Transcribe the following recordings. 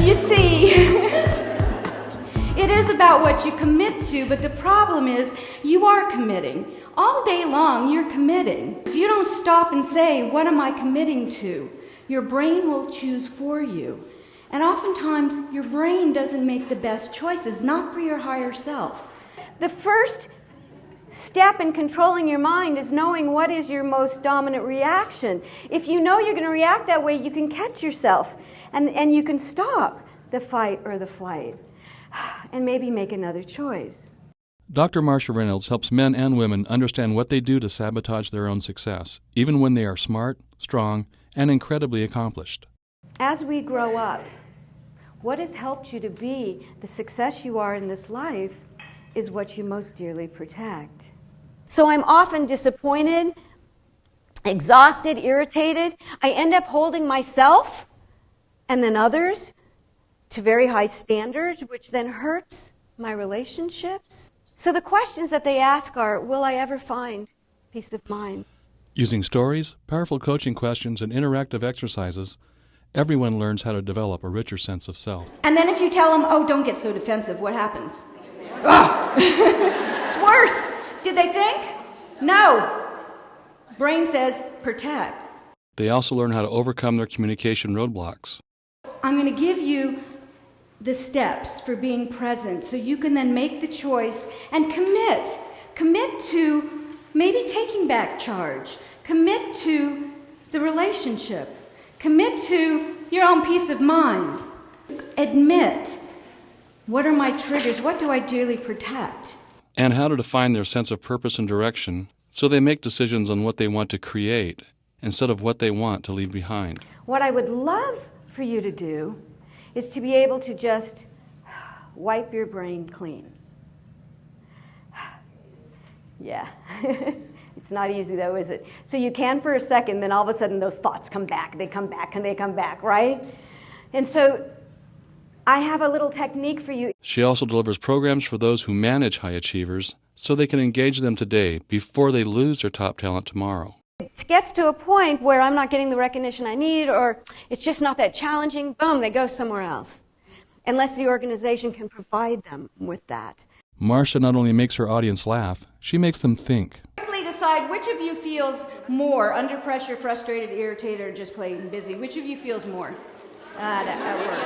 You see, it is about what you commit to, but the problem is you are committing. All day long, you're committing. If you don't stop and say, what am I committing to? Your brain will choose for you. And oftentimes, your brain doesn't make the best choices, not for your higher self. The first step in controlling your mind is knowing what is your most dominant reaction. If you know you're going to react that way, you can catch yourself, and you can stop the fight or the flight, and maybe make another choice. Dr. Marcia Reynolds helps men and women understand what they do to sabotage their own success, even when they are smart, strong, and incredibly accomplished. As we grow up, what has helped you to be the success you are in this life is what you most dearly protect. So I'm often disappointed, exhausted, irritated. I end up holding myself and then others to very high standards, which then hurts my relationships. So the questions that they ask are, will I ever find peace of mind? Using stories, powerful coaching questions, and interactive exercises, everyone learns how to develop a richer sense of self. And then if you tell them, oh, don't get so defensive, what happens? It's worse. Did they think? No. Brain says, protect. They also learn how to overcome their communication roadblocks. I'm going to give you the steps for being present so you can then make the choice and commit. Commit to maybe taking back charge. Commit to the relationship. Commit to your own peace of mind. Admit, what are my triggers? What do I dearly protect? And how to define their sense of purpose and direction so they make decisions on what they want to create instead of what they want to leave behind. What I would love for you to do is to be able to just wipe your brain clean. Yeah. It's not easy though, is it? So you can for a second, then all of a sudden those thoughts come back, they come back, and they come back, right? And so I have a little technique for you. She also delivers programs for those who manage high achievers so they can engage them today before they lose their top talent tomorrow. It gets to a point where I'm not getting the recognition I need, or it's just not that challenging, boom, they go somewhere else. Unless the organization can provide them with that. Marcia not only makes her audience laugh, she makes them think. Quickly decide which of you feels more under pressure, frustrated, irritated, or just plain busy. Which of you feels more at work?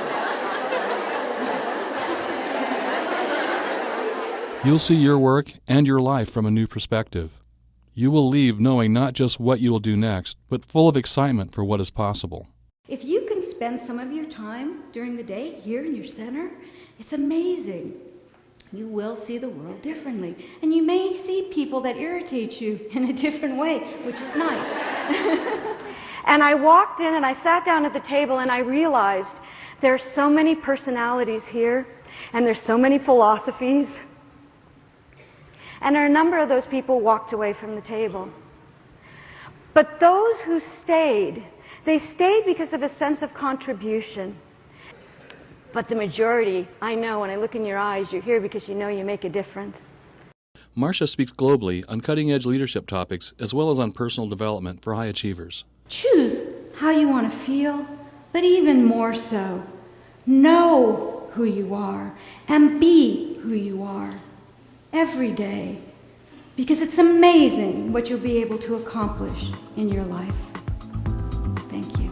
You'll see your work and your life from a new perspective. You will leave knowing not just what you will do next, but full of excitement for what is possible. If you can spend some of your time during the day here in your center, it's amazing. You will see the world differently. And you may see people that irritate you in a different way, which is nice. And I walked in and I sat down at the table and I realized there's so many personalities here and there's so many philosophies. And a number of those people walked away from the table. But those who stayed, they stayed because of a sense of contribution. But the majority, I know when I look in your eyes, you're here because you know you make a difference. Marcia speaks globally on cutting-edge leadership topics as well as on personal development for high achievers. Choose how you want to feel, but even more so, know who you are and be who you are every day, because it's amazing what you'll be able to accomplish in your life. Thank you.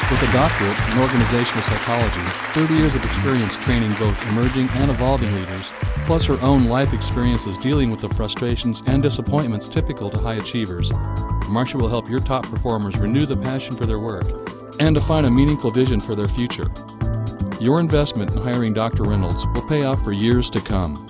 With a doctorate in organizational psychology, 30 years of experience training both emerging and evolving leaders, plus her own life experiences dealing with the frustrations and disappointments typical to high achievers, Marcia will help your top performers renew the passion for their work and define a meaningful vision for their future. Your investment in hiring Dr. Reynolds will pay off for years to come.